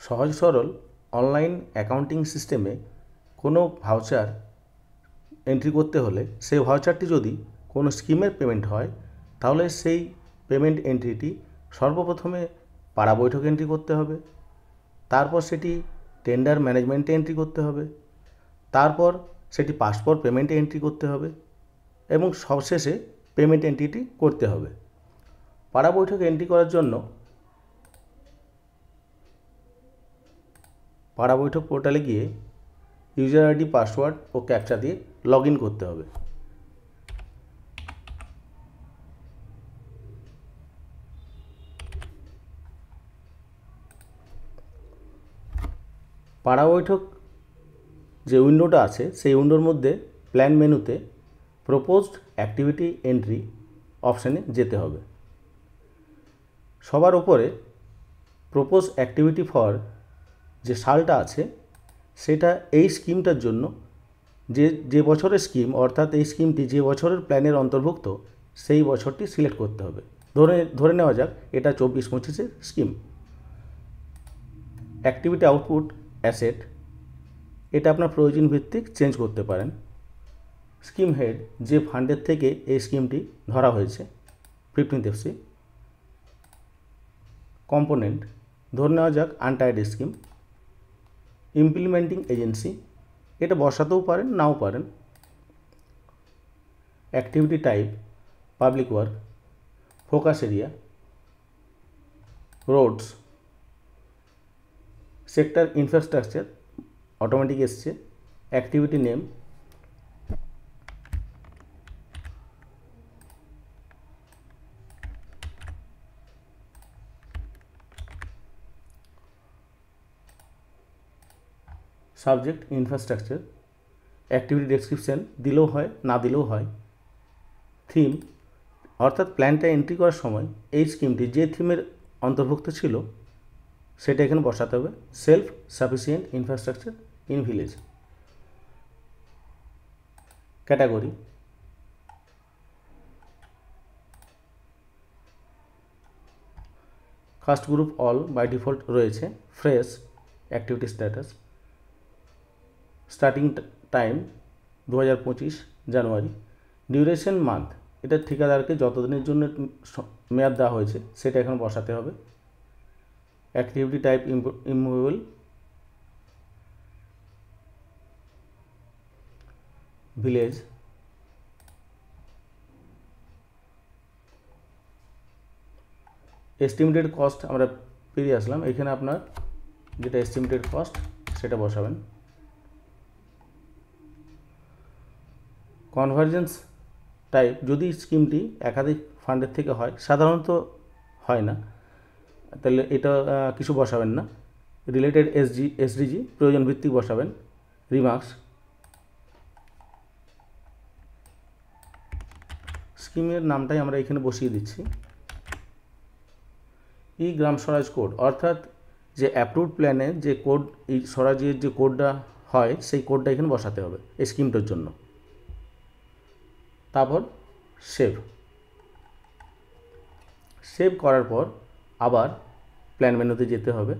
সহজ সরল online accounting সিস্টেমে কোনো ভাউচার এন্ট্রি করতে হলে সেই ভাউচারটি যদি কোনো স্কিমের পেমেন্ট হয় তাহলে সেই পেমেন্ট এন্ট্রিটি সর্বপ্রথমে পাড়া বৈঠক এন্ট্রি করতে হবে, তারপর সেটি টেন্ডার ম্যানেজমেন্টে এন্ট্রি করতে হবে, তারপর সেটি পাসপোর্ট পেমেন্টে এন্ট্রি করতে হবে এবং সবশেষে পেমেন্ট এন্ট্রিটি করতে হবে। পাড়া বৈঠক এন্ট্রি করার জন্য পাড়া বৈঠক পোর্টালে গিয়ে ইউজার আইডি, পাসওয়ার্ড ও ক্যাপচা দিয়ে লগ ইন করতে হবে। পাড়া বৈঠক যে উইন্ডোটা আছে সেই উইন্ডোর মধ্যে প্ল্যান মেনুতে প্রপোজড অ্যাক্টিভিটি এন্ট্রি অপশানে যেতে হবে। সবার উপরে প্রপোজ অ্যাক্টিভিটি ফর যে সালটা আছে সেটা এই স্কিমটার জন্য যে বছরের স্কিম, অর্থাৎ এই স্কিমটি যে বছরের প্ল্যানের অন্তর্ভুক্ত সেই বছরটি সিলেক্ট করতে হবে। ধরে নেওয়া যাক এটা 24-25-এর স্কিম। অ্যাক্টিভিটি আউটপুট অ্যাসেট এটা আপনার প্রয়োজন ভিত্তিক চেঞ্জ করতে পারেন। স্কিম হেড যে ফান্ডের থেকে এই স্কিমটি ধরা হয়েছে 15th FC। কম্পোনেন্ট ধরে নেওয়া যাক আনটায়ার্ড স্কিম। ইমপ্লিমেন্টিং এজেন্সি এটা বসাতেও পারেন, নাও পারেন। Activity type public work. Focus area roads. Sector infrastructure automatic এসছে। Activity name subject infrastructure. Activity description দিলেও হয়, না দিলেও হয়। থিম অর্থাৎ প্ল্যানটা এন্ট্রি করার সময় এই স্কিমটি যে থিমের অন্তর্ভুক্ত ছিল সেটা এখানে বসাতে হবে। Self sufficient infrastructure in village. Category caste group all by default রয়েছে। Fresh activity status. Starting time 2025 January. Duration month এটা ঠিকাদারকে যতদিনের জন্য মেয়াদ দেওয়া হয়েছে সেটা এখন বসাতে হবে। Activity type immovable. Village. Estimated cost আমরা পেরিয়ে আসলাম। এখানে আপনার যেটা এস্টিমেটেড কস্ট সেটা বসাবেন। কনভার্জেন্স টাইপ যদি স্কিমটি একাধিক ফান্ডের থেকে হয়, সাধারণত হয় না, তাহলে এটা কিছু বসাবেন না। রিলেটেড এসডিজি প্রয়োজন ভিত্তিক বসাবেন। রিমার্কস স্কিমের নামটাই আমরা এখানে বসিয়ে দিচ্ছি। ই গ্রাম স্বরাজ কোড অর্থাৎ যে অ্যাপ্রুভড প্ল্যানে যে কোড, এই স্বরাজের যে কোডটা হয় সেই কোডটা এখানে বসাতে হবে এই স্কিমটার জন্য। তারপর সেভ করার পর আবার প্ল্যান মেনুতে যেতে হবে।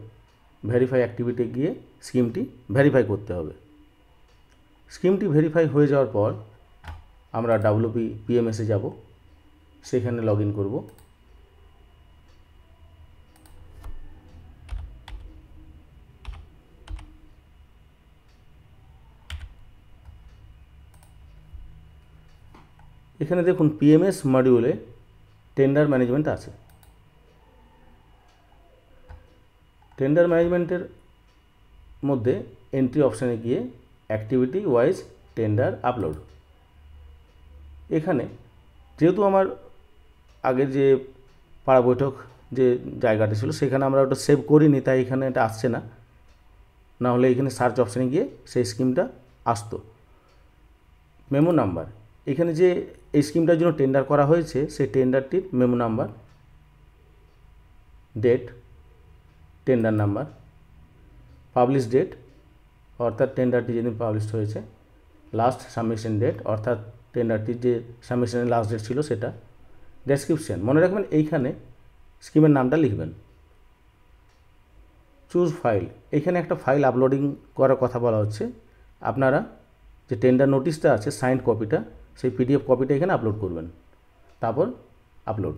ভেরিফাই অ্যাক্টিভিটি গিয়ে স্কিমটি ভেরিফাই করতে হবে। স্কিমটি ভেরিফাই হয়ে যাওয়ার পর আমরা WPMS-এ যাব, সেখানে লগ ইন করব। এখানে দেখুন PMS মডিউলে টেন্ডার ম্যানেজমেন্ট আছে। টেন্ডার ম্যানেজমেন্টের মধ্যে এন্ট্রি অপশানে গিয়ে অ্যাক্টিভিটি ওয়াইজ টেন্ডার আপলোড। এখানে যেহেতু আমার আগের যে পাড়া বৈঠক যে জায়গাটা ছিল সেখানে আমরা ওটা সেভ করিনি, তাই এখানে এটা আসছে না, না হলে এখানে সার্চ অপশানে গিয়ে সেই স্কিমটা আসতো। মেমো নাম্বার এখানে যে এই স্কিমটার জন্য টেন্ডার করা হয়েছে সেই টেন্ডারটির memo number, date, tender number, publish date অর্থাৎ টেন্ডারটি যেদিন পাবলিশ হয়েছে, লাস্ট সাবমিশন ডেট অর্থাৎ টেন্ডারটির যে সাবমিশনের লাস্ট ডেট ছিল সেটা। ডেসক্রিপশান মনে রাখবেন এইখানে স্কিমের নামটা লিখবেন। চুজ ফাইল, এখানে একটা ফাইল আপলোডিং করার কথা বলা হচ্ছে। আপনারা যে টেন্ডার নোটিশটা আছে সাইন্ড কপিটা, সেই পিডিএফ কপিটা এখানে আপলোড করবেন। তারপর আপলোড।